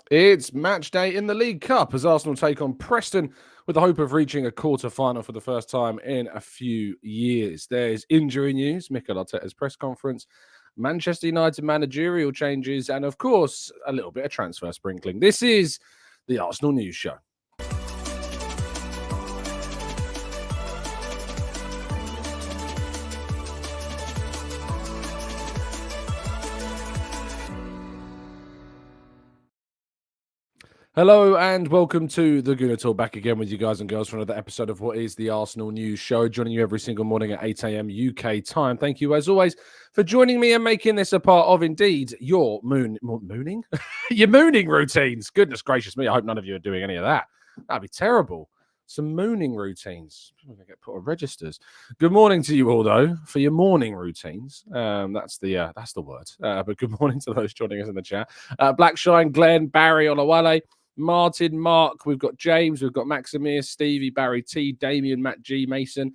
It's match day in the League Cup as Arsenal take on Preston with the hope of reaching a quarter-final for the first time in a few years. There's injury news, Mikel Arteta's press conference, Manchester United managerial changes, and of course, a little bit of transfer sprinkling. This is the Arsenal News Show. Hello and welcome to the Gooner Talk, back again with you guys and girls for another episode of what is the Arsenal News Show, joining you every single morning at 8 a.m. UK time. Thank you, as always, for joining me and making this a part of, indeed, your mooning? Your mooning routines. Goodness gracious me, I hope none of you are doing any of that. That'd be terrible. Some mooning routines. I'm going to get put on registers. Good morning to you all, though, for your morning routines. That's the word. But good morning to those joining us in the chat. Blackshine, Glenn, Barry, Olawale, Martin, Mark, we've got James, we've got Maximir, Stevie, Barry T, Damien, Matt G, Mason,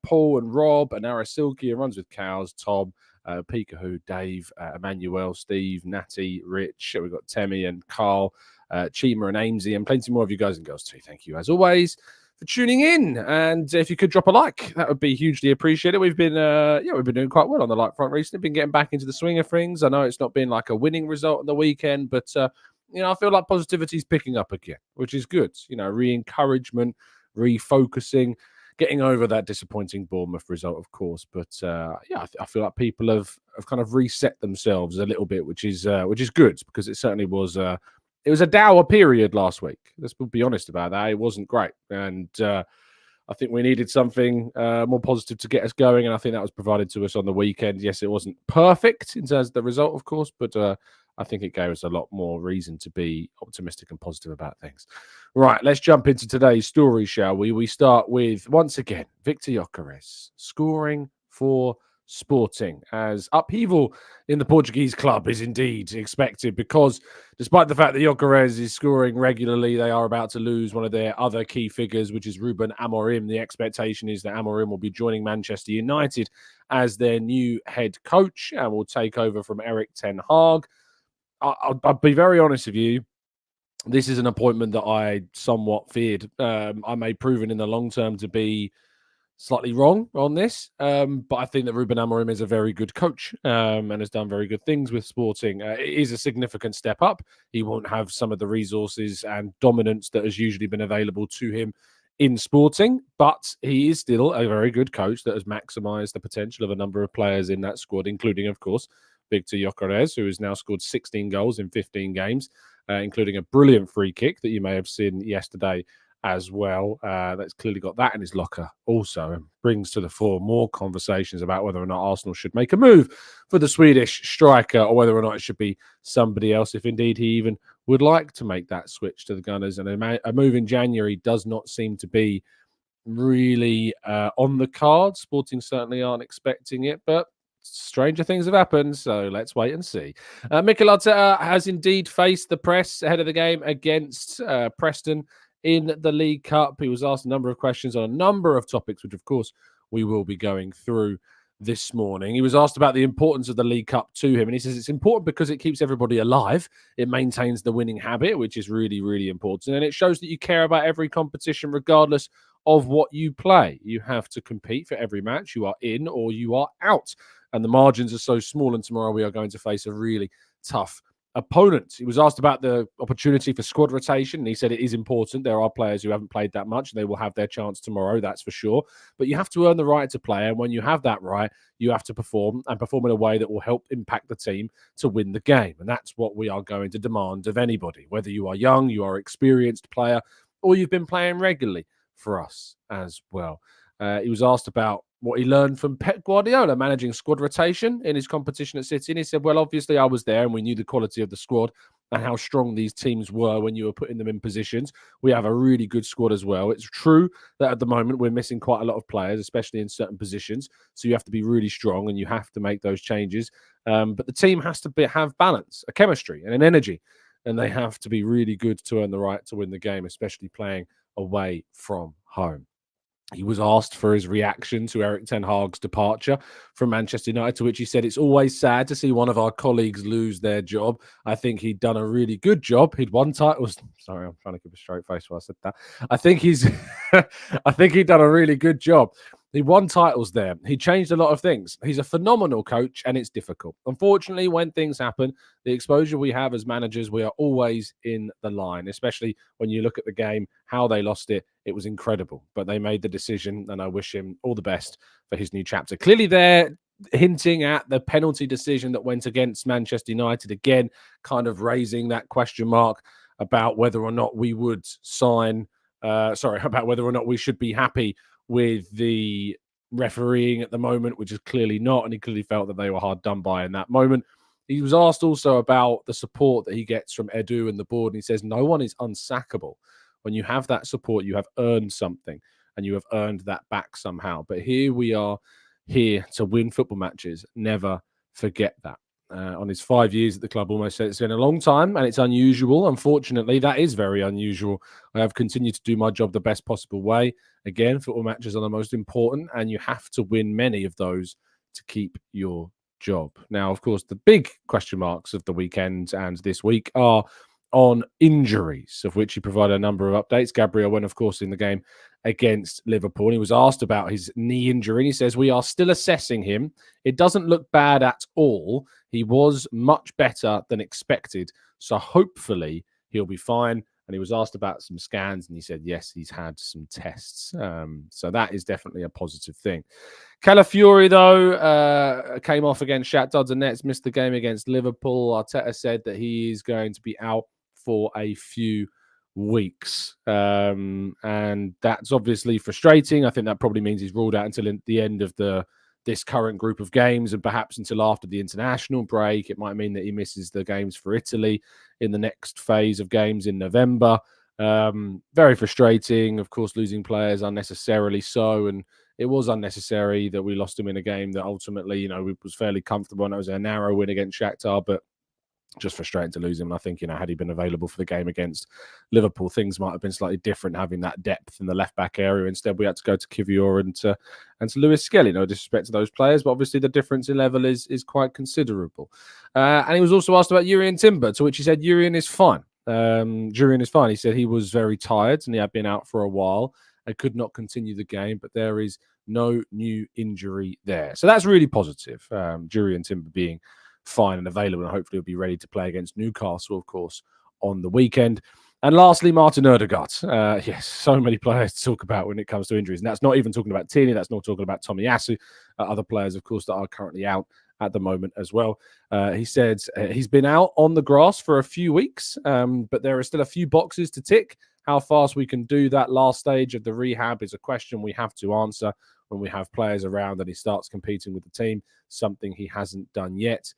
Paul and Rob, and Arasilki, who runs with cows, Tom, Peekahoo, Dave, Emmanuel, Steve, Natty, Rich, we've got Temmie and Carl, Chima and Amesy, and plenty more of you guys and girls too. Thank you, as always, for tuning in. And if you could drop a like, that would be hugely appreciated. We've been doing quite well on the like front recently, been getting back into the swing of things. I know it's not been like a winning result on the weekend, but I feel like positivity is picking up again, which is good. Re-encouragement, refocusing, getting over that disappointing Bournemouth result, of course. But I feel like people have kind of reset themselves a little bit, which is good, because it certainly was. It was a dour period last week. Let's be honest about that. It wasn't great, and I think we needed something more positive to get us going, and I think that was provided to us on the weekend. Yes, it wasn't perfect in terms of the result, of course, but I think it gave us a lot more reason to be optimistic and positive about things. Right, let's jump into today's story, shall we? We start with, once again, Viktor Gyokeres scoring for Sporting, as upheaval in the Portuguese club is indeed expected, because despite the fact that Gyokeres is scoring regularly, they are about to lose one of their other key figures, which is Ruben Amorim. The expectation is that Amorim will be joining Manchester United as their new head coach and will take over from Erik ten Hag. I'll be very honest with you. This is an appointment that I somewhat feared. I may proven in the long term to be slightly wrong on this, but I think that Ruben Amorim is a very good coach and has done very good things with Sporting. It is a significant step up. He won't have some of the resources and dominance that has usually been available to him in Sporting, but he is still a very good coach that has maximised the potential of a number of players in that squad, including, of course, Viktor Gyokeres, who has now scored 16 goals in 15 games, including a brilliant free kick that you may have seen yesterday as well. That's clearly got that in his locker also, and brings to the fore more conversations about whether or not Arsenal should make a move for the Swedish striker, or whether or not it should be somebody else, if indeed he even would like to make that switch to the Gunners. And a move in January does not seem to be really on the cards. Sporting certainly aren't expecting it, but stranger things have happened, so let's wait and see. Mikel Arteta has indeed faced the press ahead of the game against Preston in the League Cup. He was asked a number of questions on a number of topics, which, of course, we will be going through this morning. He was asked about the importance of the League Cup to him, and he says it's important because it keeps everybody alive. It maintains the winning habit, which is really, really important, and it shows that you care about every competition, regardless of what you play. You have to compete for every match. You are in or you are out, and the margins are so small, and tomorrow we are going to face a really tough opponent. He was asked about the opportunity for squad rotation, and he said it is important. There are players who haven't played that much, and they will have their chance tomorrow, that's for sure. But you have to earn the right to play, and when you have that right, you have to perform, and perform in a way that will help impact the team to win the game. And that's what we are going to demand of anybody, whether you are young, you are an experienced player, or you've been playing regularly for us as well. He was asked about what he learned from Pep Guardiola managing squad rotation in his competition at City. And he said, well, obviously I was there and we knew the quality of the squad and how strong these teams were when you were putting them in positions. We have a really good squad as well. It's true that at the moment we're missing quite a lot of players, especially in certain positions. So you have to be really strong and you have to make those changes. But the team has to have balance, a chemistry and an energy. And they have to be really good to earn the right to win the game, especially playing away from home. He was asked for his reaction to Erik ten Hag's departure from Manchester United, to which he said, "It's always sad to see one of our colleagues lose their job. I think he'd done a really good job. He'd won titles." Sorry, I'm trying to keep a straight face while I said that. I think I think he'd done a really good job. He won titles there. He changed a lot of things. He's a phenomenal coach, and it's difficult. Unfortunately, when things happen, the exposure we have as managers, we are always in the line, especially when you look at the game, how they lost it. It was incredible, but they made the decision, and I wish him all the best for his new chapter. Clearly, they're hinting at the penalty decision that went against Manchester United, again, kind of raising that question mark about whether or not we would sign, about whether or not we should be happy with the refereeing at the moment, which is clearly not, and he clearly felt that they were hard done by in that moment. He was asked also about the support that he gets from Edu and the board, and he says no one is unsackable. When you have that support, you have earned something, and you have earned that back somehow. But here we are, here to win football matches. Never forget that. On his 5 years at the club, almost said it's been a long time and it's unusual. Unfortunately, that is very unusual. I have continued to do my job the best possible way. Again, football matches are the most important, and you have to win many of those to keep your job. Now, of course, the big question marks of the weekend and this week are on injuries, of which he provided a number of updates. Gabriel went, of course, in the game against Liverpool. He was asked about his knee injury, and he says, "We are still assessing him. It doesn't look bad at all. He was much better than expected, so hopefully he'll be fine." And he was asked about some scans, and he said, yes, he's had some tests. So that is definitely a positive thing. Calafiori, though, came off against Shakhtar Donetsk, missed the game against Liverpool. Arteta said that he is going to be out for a few weeks. And that's obviously frustrating. I think that probably means he's ruled out until the end of this current group of games, and perhaps until after the international break. It might mean that he misses the games for Italy in the next phase of games in November. Very frustrating, of course, losing players unnecessarily so, and it was unnecessary that we lost him in a game that ultimately, was fairly comfortable, and it was a narrow win against Shakhtar, but just frustrating to lose him. And I think, had he been available for the game against Liverpool, things might have been slightly different, having that depth in the left-back area. Instead, we had to go to Kivior and to Lewis Skelly. No disrespect to those players, but obviously the difference in level is quite considerable. And he was also asked about Jurrien Timber, to which he said Jurrien is fine. Jurrien is fine. He said he was very tired and he had been out for a while and could not continue the game, but there is no new injury there. So that's really positive. Jurrien Timber being fine and available, and hopefully he'll be ready to play against Newcastle, of course, on the weekend. And lastly, Martin Odegaard. Yes, so many players to talk about when it comes to injuries. And that's not even talking about Tierney, that's not talking about Tomiyasu, other players, of course, that are currently out at the moment as well. He said he's been out on the grass for a few weeks, but there are still a few boxes to tick. How fast we can do that last stage of the rehab is a question we have to answer when we have players around and he starts competing with the team, something he hasn't done yet.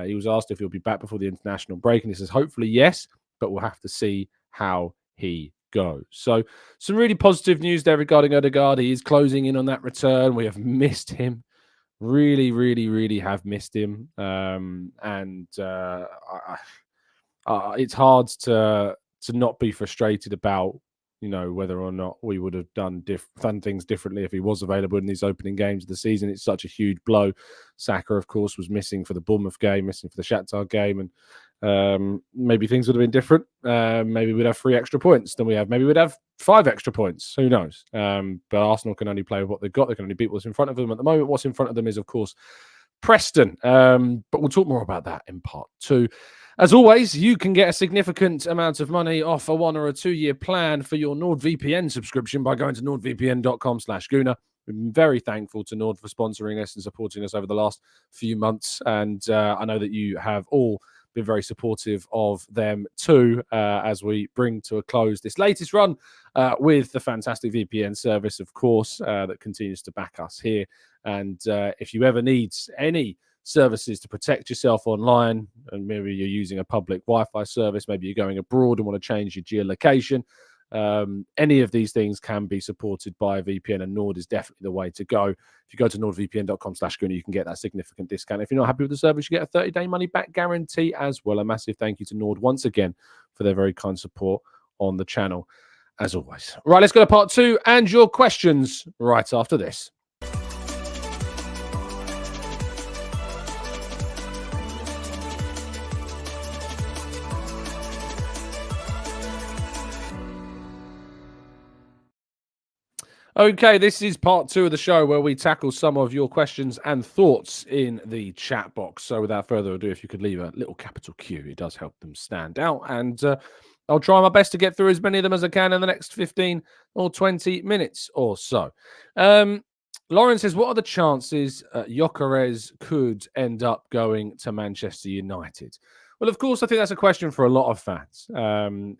He was asked if he'll be back before the international break, and he says, hopefully, yes, but we'll have to see how he goes. So some really positive news there regarding Odegaard. He is closing in on that return. We have missed him. Really, really, really have missed him. It's hard to not be frustrated about, whether or not we would have done things differently if he was available in these opening games of the season. It's such a huge blow. Saka, of course, was missing for the Bournemouth game, missing for the Shakhtar game, and maybe things would have been different. Maybe we'd have 3 extra points than we have. Maybe we'd have 5 extra points. Who knows? But Arsenal can only play with what they've got. They can only beat what's in front of them. At the moment, what's in front of them is, of course, Preston. But we'll talk more about that in part 2. As always, you can get a significant amount of money off a 1 or a 2-year plan for your NordVPN subscription by going to nordvpn.com/Gooner. We're very thankful to Nord for sponsoring us and supporting us over the last few months. And I know that you have all been very supportive of them too, as we bring to a close this latest run with the fantastic VPN service, of course, that continues to back us here. And if you ever need any services to protect yourself online, and maybe you're using a public Wi-Fi service, maybe you're going abroad and want to change your geolocation, any of these things can be supported by a VPN, and Nord is definitely the way to go. If you go to nordvpn.com/Gooner, you can get that significant discount. If you're not happy with the service, you get a 30-day money-back guarantee as well. A massive thank you to Nord once again for their very kind support on the channel. as always. Right, let's go to part 2 and your questions right after this. Okay, this is part 2 of the show where we tackle some of your questions and thoughts in the chat box. So without further ado, if you could leave a little capital Q, it does help them stand out. And I'll try my best to get through as many of them as I can in the next 15 or 20 minutes or so. Lauren says, what are the chances Gyokeres could end up going to Manchester United? Well, of course, I think that's a question for a lot of fans,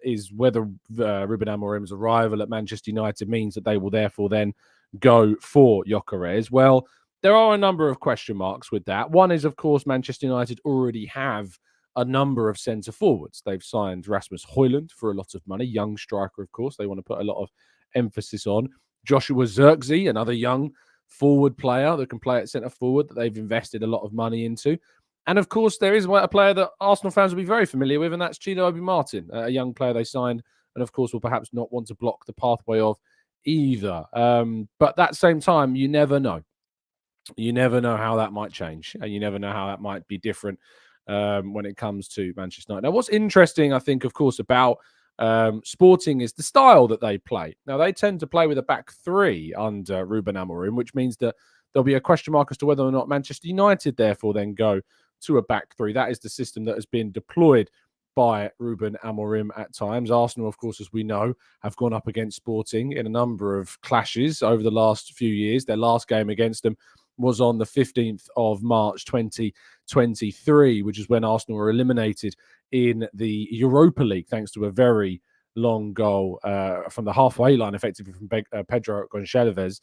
is whether Ruben Amorim's arrival at Manchester United means that they will therefore then go for Gyokeres. Well, there are a number of question marks with that. One is, of course, Manchester United already have a number of centre forwards. They've signed Rasmus Højlund for a lot of money, young striker, of course. They want to put a lot of emphasis on. Joshua Zirkzee, another young forward player that can play at centre forward that they've invested a lot of money into. And of course, there is a player that Arsenal fans will be very familiar with, and that's Chido Obi Martin, a young player they signed, and of course will perhaps not want to block the pathway of either. But at that same time, you never know. You never know how that might change, and you never know how that might be different when it comes to Manchester United. Now, what's interesting, I think, of course, about Sporting is the style that they play. Now, they tend to play with a back three under Ruben Amorim, which means that there'll be a question mark as to whether or not Manchester United therefore then go to a back three. That is the system that has been deployed by Ruben Amorim at times. Arsenal, of course, as we know, have gone up against Sporting in a number of clashes over the last few years. Their last game against them was on the 15th of March 2023, which is when Arsenal were eliminated in the Europa League thanks to a very long goal from the halfway line, effectively from Pedro Gonçalves.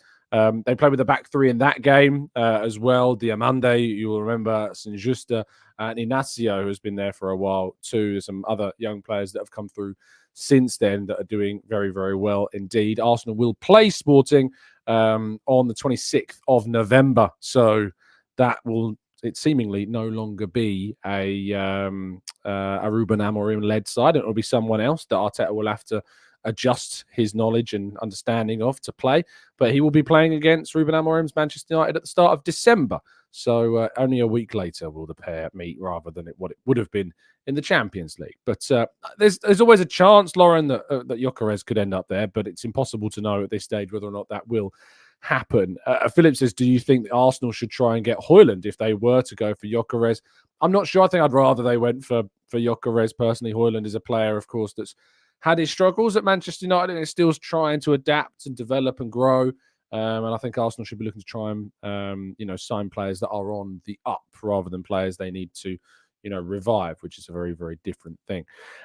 They played with the back three in that game as well. Diamande, you will remember, St. Justa, and Inacio, who's been there for a while too. There's some other young players that have come through since then that are doing very, very well indeed. Arsenal will play Sporting on the 26th of November. So that will seemingly no longer be a Ruben Amorim-led side. It will be someone else that Arteta will have to adjust his knowledge and understanding of to play. But he will be playing against Ruben Amorim's Manchester United at the start of December. So only a week later will the pair meet rather than what it would have been in the Champions League. But there's always a chance, Lauren, that Gyokeres could end up there, but it's impossible to know at this stage whether or not that will happen. Philip says, do you think that Arsenal should try and get Højlund if they were to go for Gyokeres? I'm not sure. I think I'd rather they went for Gyokeres personally. Højlund is a player, of course, that's had his struggles at Manchester United and is still trying to adapt and develop and grow. And I think Arsenal should be looking to try and, sign players that are on the up rather than players they need to, revive, which is a very, very different thing.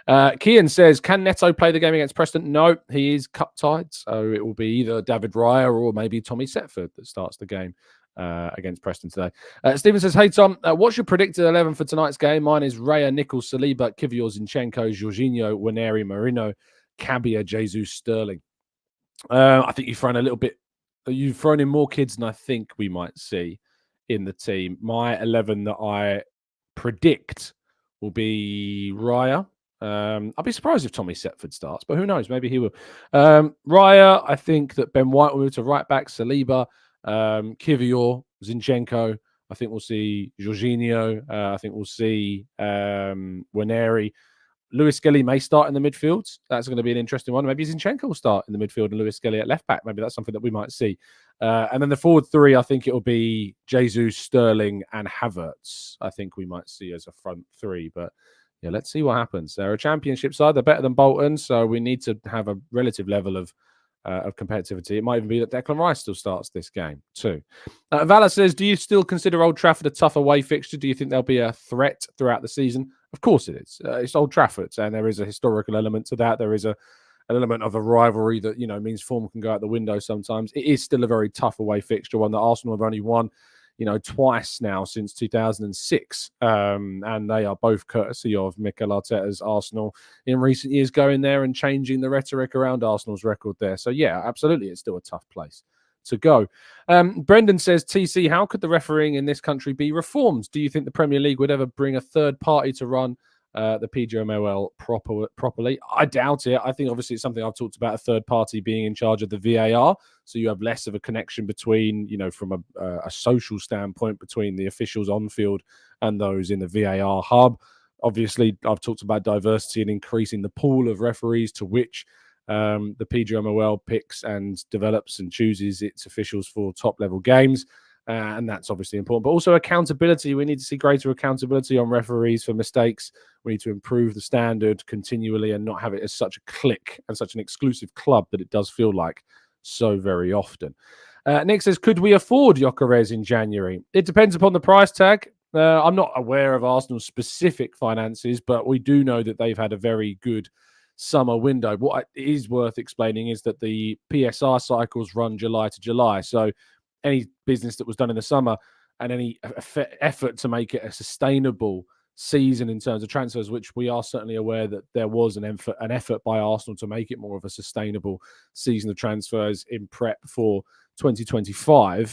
Kian says, can Neto play the game against Preston? No, he is cup-tied. So it will be either David Raya or maybe Tommy Setford that starts the game against Preston today. Stephen says, hey, Tom, what's your predicted 11 for tonight's game? Mine is Raya, Nichols, Saliba, Kivior, Zinchenko, Jorginho, Waneri, Marino, Cabia, Jesus, Sterling. I think you've thrown in more kids than I think we might see in the team. My 11 that I predict will be Raya. I'll be surprised if Tommy Setford starts, but who knows? Maybe he will. Raya, I think that Ben White will move to right back. Saliba, Kivior, Zinchenko. I think we'll see Jorginho. I think we'll see Waneri. Lewis Skelly may start in the midfield. That's going to be an interesting one. Maybe Zinchenko will start in the midfield and Lewis Skelly at left back. Maybe that's something that we might see. And then the forward three, I think it will be Jesus, Sterling, and Havertz. I think we might see as a front three. But yeah, let's see what happens. They're a championship side. They're better than Bolton, so we need to have a relative level of competitivity. It might even be that Declan Rice still starts this game too. Vala says, do you still consider Old Trafford a tough away fixture? Do you think there'll be a threat throughout the season? Of course it is. It's Old Trafford, and there is a historical element to that. There is an element of a rivalry that, means form can go out the window sometimes. It is still a very tough away fixture, one that Arsenal have only won, twice now since 2006. And they are both courtesy of Mikel Arteta's Arsenal in recent years, going there and changing the rhetoric around Arsenal's record there. So, yeah, absolutely, it's still a tough place to go. Brendan says, TC, how could the refereeing in this country be reformed? Do you think the Premier League would ever bring a third party to run the PGMOL properly. I doubt it. I think obviously it's something I've talked about, a third party being in charge of the VAR. So you have less of a connection between, from a social standpoint, between the officials on field and those in the VAR hub. Obviously, I've talked about diversity and increasing the pool of referees to which the PGMOL picks and develops and chooses its officials for top level games. And that's obviously important, but also accountability. We need to see greater accountability on referees for mistakes. We need to improve the standard continually and not have it as such a clique and such an exclusive club that it does feel like so very often. Nick says, could we afford Gyokeres in January? It depends upon the price tag. I'm not aware of Arsenal's specific finances, but we do know that they've had a very good summer window. What is worth explaining is that the PSR cycles run July to July. So any business that was done in the summer and any effort to make it a sustainable season in terms of transfers, which we are certainly aware that there was an effort by Arsenal to make it more of a sustainable season of transfers in prep for 2025.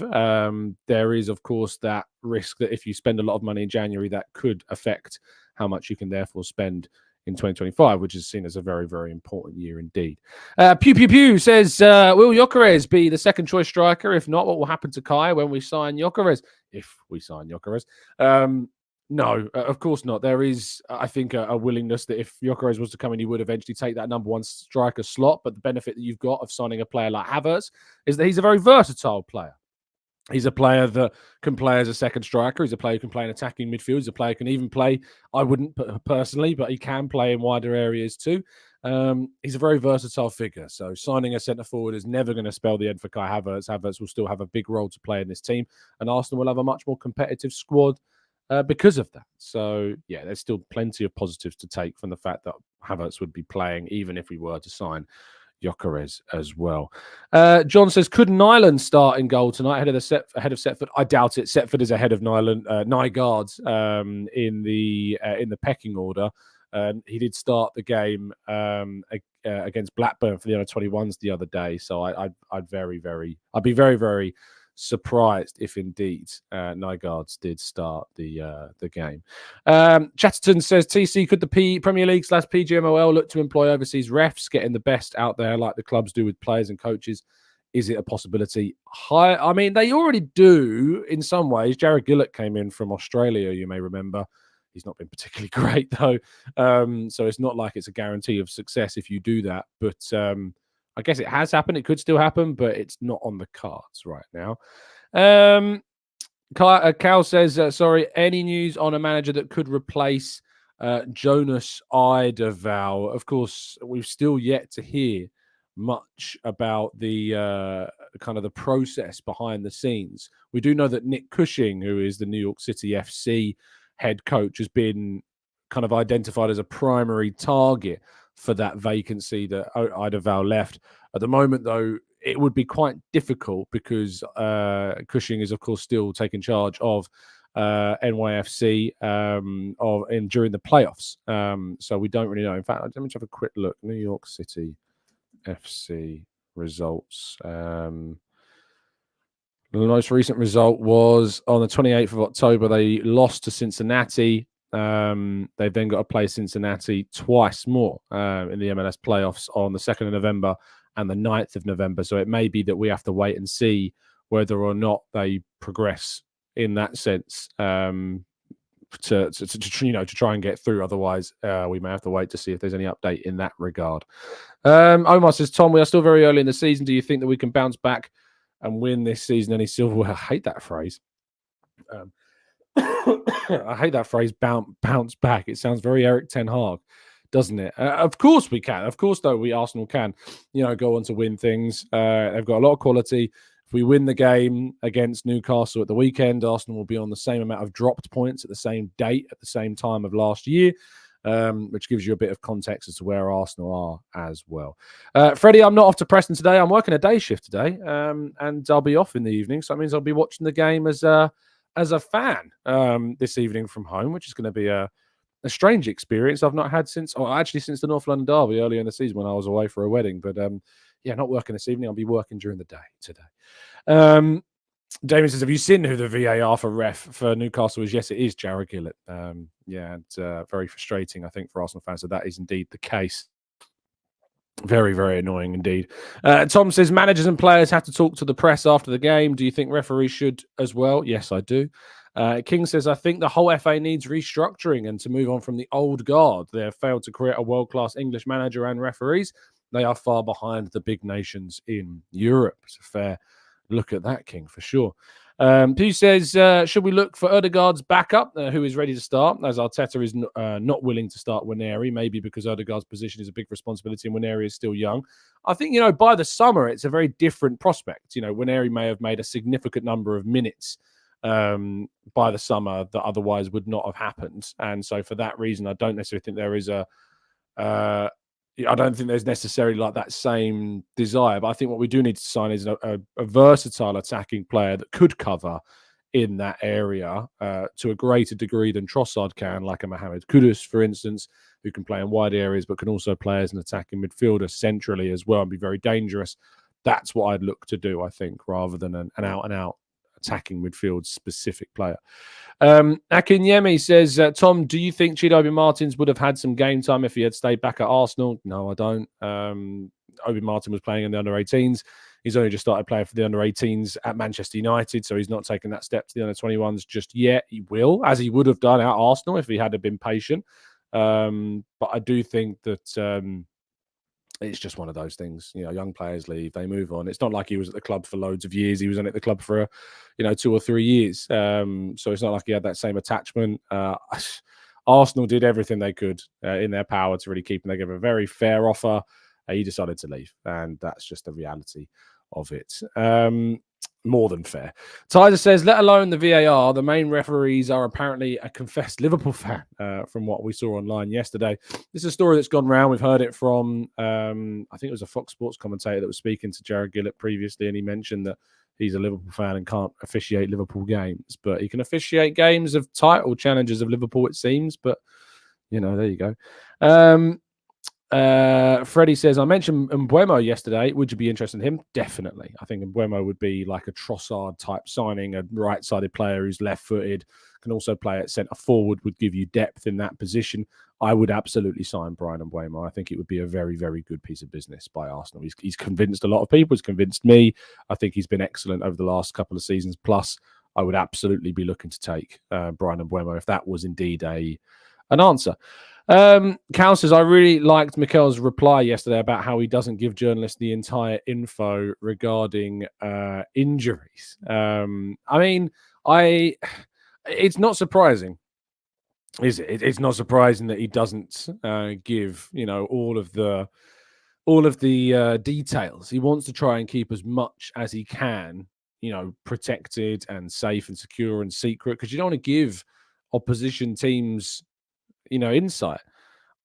There is, of course, that risk that if you spend a lot of money in January, that could affect how much you can therefore spend in 2025, which is seen as a very, very important year indeed. Pew Pew Pew says, will Gyokeres be the second choice striker? If not, what will happen to Kai when we sign Gyokeres? If we sign Gyokeres. No, of course not. There is, I think, a willingness that if Gyokeres was to come in, he would eventually take that number one striker slot. But the benefit that you've got of signing a player like Havertz is that he's a very versatile player. He's a player that can play as a second striker. He's a player who can play in attacking midfield. He's a player who can even play, I wouldn't personally, but he can play in wider areas too. He's a very versatile figure. So signing a centre-forward is never going to spell the end for Kai Havertz. Havertz will still have a big role to play in this team. And Arsenal will have a much more competitive squad because of that. So, yeah, there's still plenty of positives to take from the fact that Havertz would be playing, even if we were to sign Gyokeres as well. John says, could Nyland start in goal tonight ahead of Setford? I doubt it. Setford is ahead of Nygaard in the pecking order. He did start the game against Blackburn for the under-21s the other day. So I'd be very, very surprised if indeed Nygaard did start the game. Chatterton says, TC, could the Premier League / PGMOL look to employ overseas refs, getting the best out there like the clubs do with players and coaches? Is it a possibility? I mean, they already do in some ways. Jared Gillett came in from Australia, you may remember. He's not been particularly great, though. So it's not like it's a guarantee of success if you do that. But I guess it has happened. It could still happen, but it's not on the cards right now. Cal says, sorry, any news on a manager that could replace Jonas Eidevall? Of course, we've still yet to hear much about the kind of the process behind the scenes. We do know that Nick Cushing, who is the New York City FC head coach, has been kind of identified as a primary target for that vacancy that Eidevall left. At the moment, though, it would be quite difficult because Cushing is, of course, still taking charge of NYFC during the playoffs. So we don't really know. In fact, let me just have a quick look. New York City FC results. The most recent result was on the 28th of October. They lost to Cincinnati. They've then got to play Cincinnati twice more in the MLS playoffs on the 2nd of November and the 9th of November. So it may be that we have to wait and see whether or not they progress in that sense to try and get through. Otherwise, we may have to wait to see if there's any update in that regard. Omar says, Tom, we are still very early in the season. Do you think that we can bounce back and win this season any silverware? I hate that phrase. I hate that phrase, bounce back. It sounds very Erik Ten Hag, doesn't it? Of course we can. Of course, though, Arsenal can, go on to win things. They've got a lot of quality. If we win the game against Newcastle at the weekend, Arsenal will be on the same amount of dropped points at the same date, at the same time of last year, which gives you a bit of context as to where Arsenal are as well. Freddie, I'm not off to Preston today. I'm working a day shift today, and I'll be off in the evening. So that means I'll be watching the game as a fan this evening from home, which is going to be a strange experience I've not had since the North London Derby earlier in the season when I was away for a wedding. But not working this evening. I'll be working during the day today. Damien says, have you seen who the VAR for ref for Newcastle is? Yes, it is Jarrod Gillett. Yeah, it's very frustrating, I think, for Arsenal fans. So that is indeed the case. Very, very annoying indeed. Tom says, managers and players have to talk to the press after the game. Do you think referees should as well? Yes, I do. King says, I think the whole FA needs restructuring and to move on from the old guard. They have failed to create a world-class English manager and referees. They are far behind the big nations in Europe. It's a fair look at that, King, for sure. P says, should we look for Odegaard's backup, who is ready to start, as Arteta is not willing to start Waneri, maybe because Odegaard's position is a big responsibility and Waneri is still young. I think, by the summer, it's a very different prospect. Waneri may have made a significant number of minutes by the summer that otherwise would not have happened. And so for that reason, I don't necessarily think there is I don't think there's necessarily like that same desire, but I think what we do need to sign is a versatile attacking player that could cover in that area to a greater degree than Trossard can, like a Mohamed Kudus, for instance, who can play in wide areas, but can also play as an attacking midfielder centrally as well and be very dangerous. That's what I'd look to do, I think, rather than an out-and-out attacking midfield specific player. Akinyemi says, Tom, do you think Chido Martins would have had some game time if he had stayed back at Arsenal? No, I don't. Obi Martin was playing in the under-18s. He's only just started playing for the under-18s at Manchester United, so he's not taken that step to the under-21s just yet. He will, as he would have done at Arsenal if he had been patient. But I do think that it's just one of those things. Young players leave, they move on. It's not like he was at the club for loads of years. He was only at the club for 2 or 3 years. So it's not like he had that same attachment. Arsenal did everything they could in their power to really keep him. They gave a very fair offer. He decided to leave, and that's just the reality of it. More than fair. Tyler says, let alone the VAR, the main referees are apparently a confessed Liverpool fan from what we saw online yesterday. This is a story that's gone round. We've heard it from, I think it was a Fox Sports commentator that was speaking to Jarrod Gillett previously, and he mentioned that he's a Liverpool fan and can't officiate Liverpool games, but he can officiate games of title challenges of Liverpool, it seems. But, there you go. Freddie says, I mentioned Mbeumo yesterday. Would you be interested in him? Definitely. I think Mbeumo would be like a Trossard type signing, a right-sided player who's left-footed, can also play at centre forward, would give you depth in that position. I would absolutely sign Bryan Mbeumo. I think it would be a very, very good piece of business by Arsenal. He's convinced a lot of people. He's convinced me. I think he's been excellent over the last couple of seasons. Plus, I would absolutely be looking to take Bryan Mbeumo if that was indeed an answer. Cal says, I really liked Mikel's reply yesterday about how he doesn't give journalists the entire info regarding injuries. It's not surprising, is it? It's not surprising that he doesn't give, all of the details. He wants to try and keep as much as he can, protected and safe and secure and secret, because you don't want to give opposition teams insight.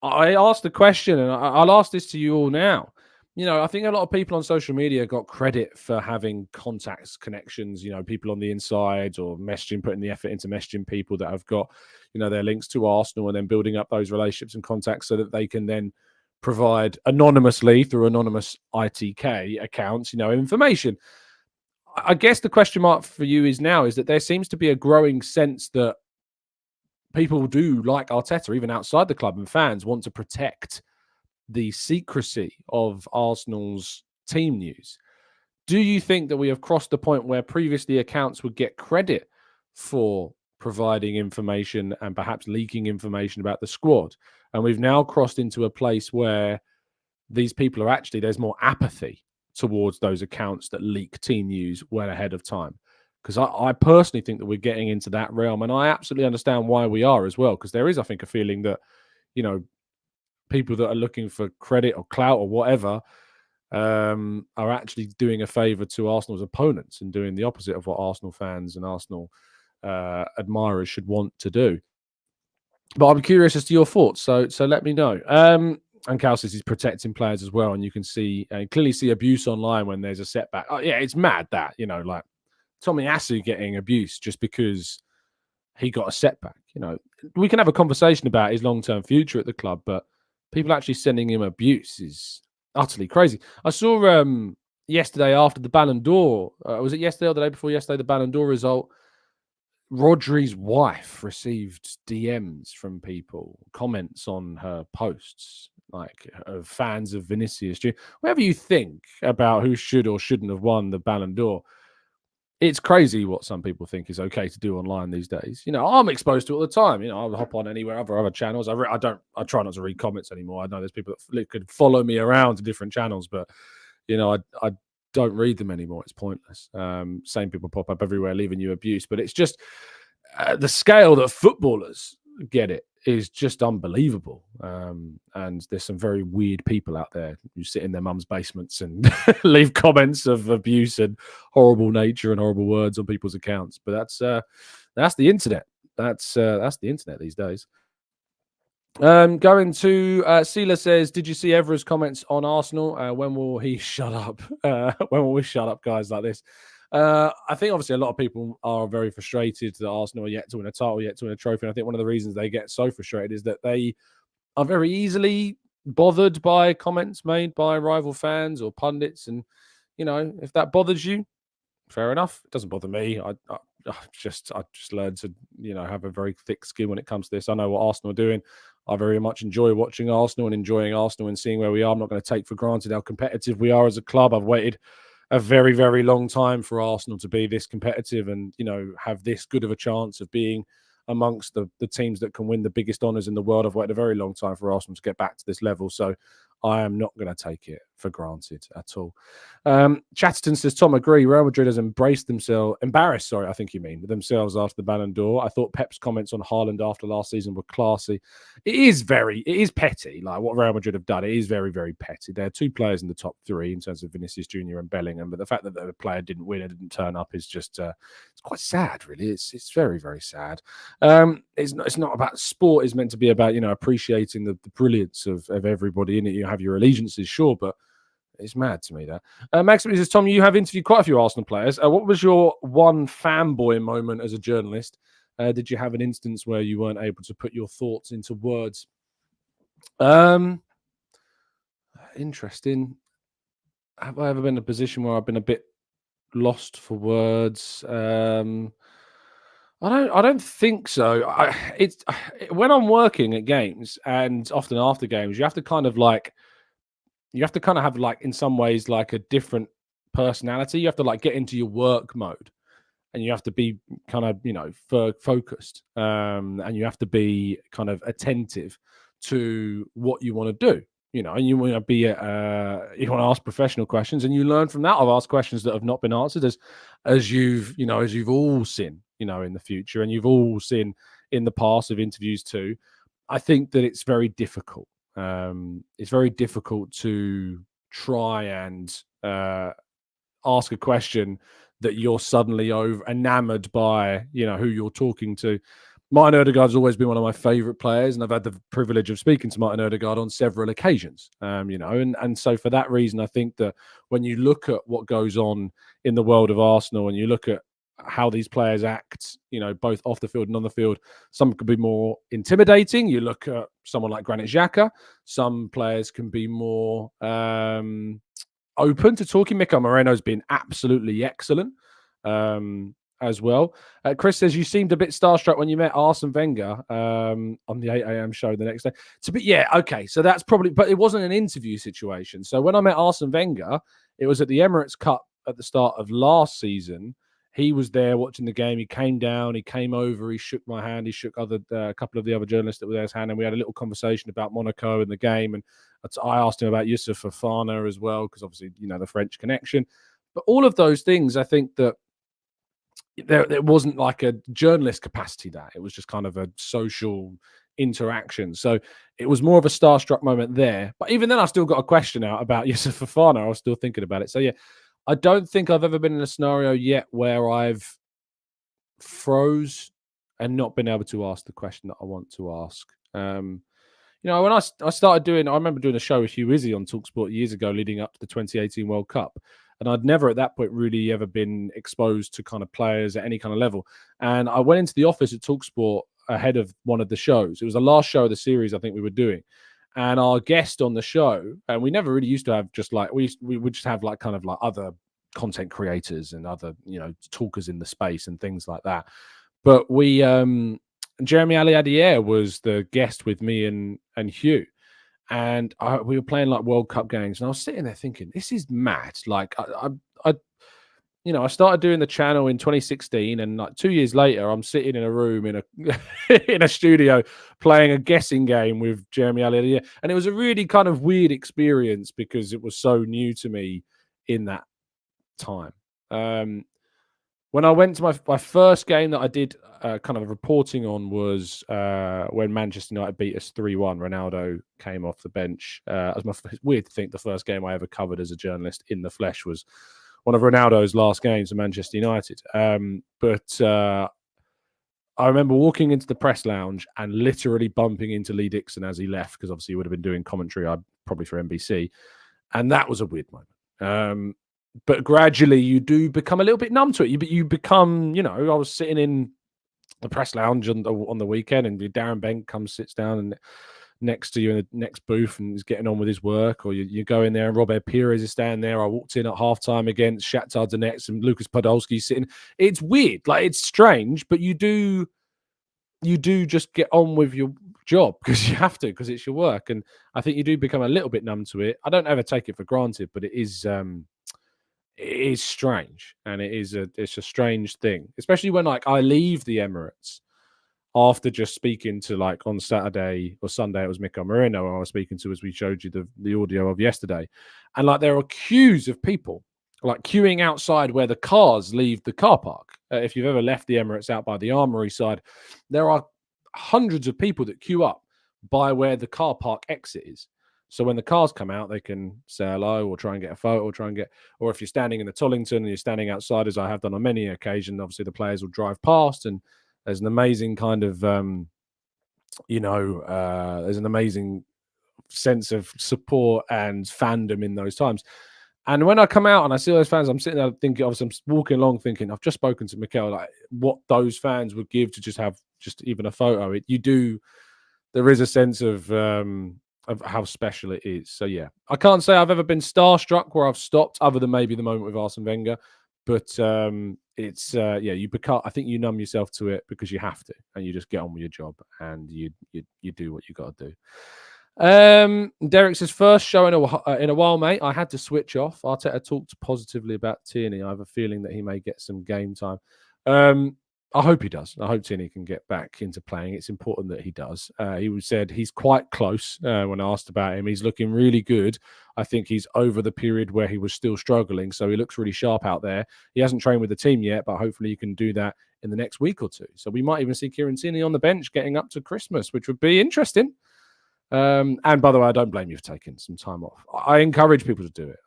I asked the question, and I'll ask this to you all now. I think a lot of people on social media got credit for having contacts, connections, people on the inside or messaging, putting the effort into messaging people that have got, their links to Arsenal and then building up those relationships and contacts so that they can then provide anonymously through anonymous ITK accounts, information. I guess the question mark for you is that there seems to be a growing sense that people do, like Arteta, even outside the club, and fans want to protect the secrecy of Arsenal's team news. Do you think that we have crossed the point where previously accounts would get credit for providing information and perhaps leaking information about the squad, and we've now crossed into a place where these people are actually, there's more apathy towards those accounts that leak team news well ahead of time? Because I personally think that we're getting into that realm, and I absolutely understand why we are as well, because there is, I think, a feeling that, people that are looking for credit or clout or whatever are actually doing a favour to Arsenal's opponents and doing the opposite of what Arsenal fans and Arsenal admirers should want to do. But I'm curious as to your thoughts, so let me know. And Cal says he's protecting players as well, and you can clearly see abuse online when there's a setback. Oh, yeah, it's mad that, like Tommy Asu getting abuse just because he got a setback. We can have a conversation about his long-term future at the club, but people actually sending him abuse is utterly crazy. I saw yesterday after the Ballon d'Or, was it yesterday or the day before yesterday, the Ballon d'Or result, Rodri's wife received DMs from people, comments on her posts, like of fans of Vinicius. Whatever you think about who should or shouldn't have won the Ballon d'Or, it's crazy what some people think is okay to do online these days. I'm exposed to it all the time. I'll hop on anywhere, other channels. I try not to read comments anymore. I know there's people that could follow me around to different channels, but I don't read them anymore. It's pointless. Same people pop up everywhere, leaving you abuse. But it's just the scale that footballers get it is just unbelievable. And there's some very weird people out there who sit in their mum's basements and leave comments of abuse and horrible nature and horrible words on people's accounts. But that's the internet. That's the internet these days. Going to Sela says, did you see Evra's comments on Arsenal? When will he shut up? When will we shut up guys like this? I think obviously a lot of people are very frustrated that Arsenal are yet to win a title, yet to win a trophy. And I think one of the reasons they get so frustrated is that they are very easily bothered by comments made by rival fans or pundits. And, if that bothers you, fair enough. It doesn't bother me. I just learned to, have a very thick skin when it comes to this. I know what Arsenal are doing. I very much enjoy watching Arsenal and enjoying Arsenal and seeing where we are. I'm not going to take for granted how competitive we are as a club. I've waited a very, very long time for Arsenal to be this competitive and, have this good of a chance of being amongst the teams that can win the biggest honours in the world. I've waited a very long time for Arsenal to get back to this level. So I am not going to take it for granted at all. Chatterton says, Tom, agree. Real Madrid has embraced themselves, embarrassed themselves after the Ballon d'Or. I thought Pep's comments on Haaland after last season were classy. It is petty. Like what Real Madrid have done, it is very, very petty. There are two players in the top three in terms of Vinicius Jr. and Bellingham, but the fact that the player didn't win and didn't turn up is just, it's quite sad, really. It's very, very sad. It's not about sport. It's meant to be about, appreciating the brilliance of everybody in it. You have your allegiances, sure, but it's mad to me that. Max says, Tom, you have interviewed quite a few Arsenal players. What was your one fanboy moment as a journalist? Did you have an instance where you weren't able to put your thoughts into words? Interesting. Have I ever been in a position where I've been a bit lost for words? I don't think so. When I'm working at games and often after games, you have to kind of have in some ways like a different personality. You have to get into your work mode, and you have to be kind of focused, and you have to be kind of attentive to what you want to do. And you want to be you want to ask professional questions, and you learn from that. I've asked questions that have not been answered, as you've all seen, in the future, and you've all seen in the past of interviews too. I think that it's very difficult. It's very difficult to try and ask a question that you're suddenly enamored by, who you're talking to. Martin Odegaard's always been one of my favourite players, and I've had the privilege of speaking to Martin Odegaard on several occasions. And so for that reason, I think that when you look at what goes on in the world of Arsenal, and you look at how these players act, both off the field and on the field, some could be more intimidating. You look at someone like Granit Xhaka, some players can be more open to talking. Mikel Moreno's been absolutely excellent as well. Chris says, you seemed a bit starstruck when you met Arsene Wenger on the 8 a.m. show the next day. Okay, so that's probably, but it wasn't an interview situation. So when I met Arsene Wenger, it was at the Emirates Cup at the start of last season. He was there watching the game. He came down, he came over, he shook my hand, he shook a couple of the other journalists that were there's hand, and we had a little conversation about Monaco and the game. And I asked him about Youssouf Fofana as well, because obviously, the French connection. But all of those things, I think that there wasn't like a journalist capacity there. It was just kind of a social interaction. So it was more of a starstruck moment there. But even then, I still got a question out about Youssouf Fofana. I was still thinking about it. So yeah, I don't think I've ever been in a scenario yet where I've froze and not been able to ask the question that I want to ask. When I started I remember doing a show with Hugh Izzy on TalkSport years ago leading up to the 2018 World Cup. And I'd never at that point really ever been exposed to kind of players at any kind of level. And I went into the office at TalkSport ahead of one of the shows. It was the last show of the series I think we were doing. And our guest on the show, and we never really used to have just like we would just have like kind of like other content creators and other talkers in the space and things like that. But we Jeremy Aliadier was the guest with me and Hugh, and we were playing like World Cup games, and I was sitting there thinking, this is mad. Like I started doing the channel in 2016, and like 2 years later, I'm sitting in a room in a in a studio playing a guessing game with Jeremy Aliadier, and it was a really kind of weird experience because it was so new to me in that time. When I went to my first game that I did kind of reporting on was when Manchester United beat us 3-1. Ronaldo came off the bench. Weird to think the first game I ever covered as a journalist in the flesh was one of Ronaldo's last games for Manchester United. But I remember walking into the press lounge and literally bumping into Lee Dixon as he left, because obviously he would have been doing commentary, probably for NBC. And that was a weird moment. But gradually you do become a little bit numb to it. You become, I was sitting in the press lounge on the weekend, and Darren Bent sits down and next to you in the next booth and is getting on with his work, or you go in there and Robert Pires is standing there. I walked in at halftime against Shakhtar Donetsk and Lucas Podolski sitting. It's weird, like it's strange, but you do just get on with your job because you have to, because it's your work. And I think you do become a little bit numb to it. I don't ever take it for granted, but it is strange, and it's a strange thing, especially when like I leave the Emirates after just speaking to, like, on Saturday or Sunday, it was Mikel Merino I was speaking to, as we showed you the audio of yesterday. And like there are queues of people like queuing outside where the cars leave the car park. If you've ever left the Emirates out by the Armory side, there are hundreds of people that queue up by where the car park exit is. So when the cars come out, they can say hello or try and get a photo, or if you're standing in the Tollington and you're standing outside, as I have done on many occasions, obviously the players will drive past, and there's an amazing kind of, there's an amazing sense of support and fandom in those times. And when I come out and I see those fans, I'm sitting there thinking, obviously I'm walking along thinking, I've just spoken to Mikel, like what those fans would give to just have just even a photo. There is a sense of how special it is. So yeah, I can't say I've ever been starstruck where I've stopped, other than maybe the moment with Arsene Wenger. But you become, I think you numb yourself to it because you have to, and you just get on with your job and you do what you got to do. Derek says, first show in a while, mate. I had to switch off. Arteta talked positively about Tierney. I have a feeling that he may get some game time. I hope he does. I hope Tierney can get back into playing. It's important that he does. He said he's quite close when asked about him. He's looking really good. I think he's over the period where he was still struggling, so he looks really sharp out there. He hasn't trained with the team yet, but hopefully he can do that in the next week or two. So we might even see Kieran Tierney on the bench getting up to Christmas, which would be interesting. And by the way, I don't blame you for taking some time off. I encourage people to do it.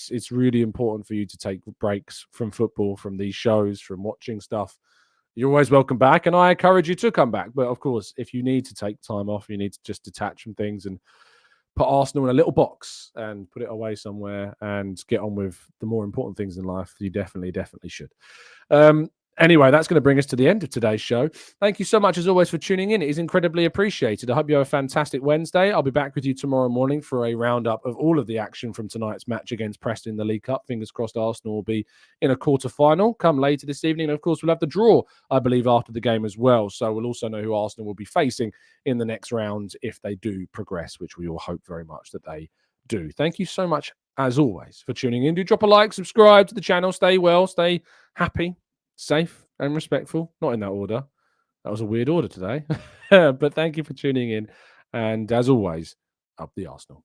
It's really important for you to take breaks from football, from these shows, from watching stuff. You're always welcome back, and I encourage you to come back. But of course, if you need to take time off, you need to just detach from things and put Arsenal in a little box and put it away somewhere and get on with the more important things in life. You definitely should. Anyway, that's going to bring us to the end of today's show. Thank you so much, as always, for tuning in. It is incredibly appreciated. I hope you have a fantastic Wednesday. I'll be back with you tomorrow morning for a roundup of all of the action from tonight's match against Preston in the League Cup. Fingers crossed Arsenal will be in a quarter-final come later this evening. And, of course, we'll have the draw, I believe, after the game as well. So we'll also know who Arsenal will be facing in the next round if they do progress, which we all hope very much that they do. Thank you so much, as always, for tuning in. Do drop a like, subscribe to the channel. Stay well, stay happy, safe and respectful. Not in that order. That was a weird order today. But thank you for tuning in. And as always, up the Arsenal.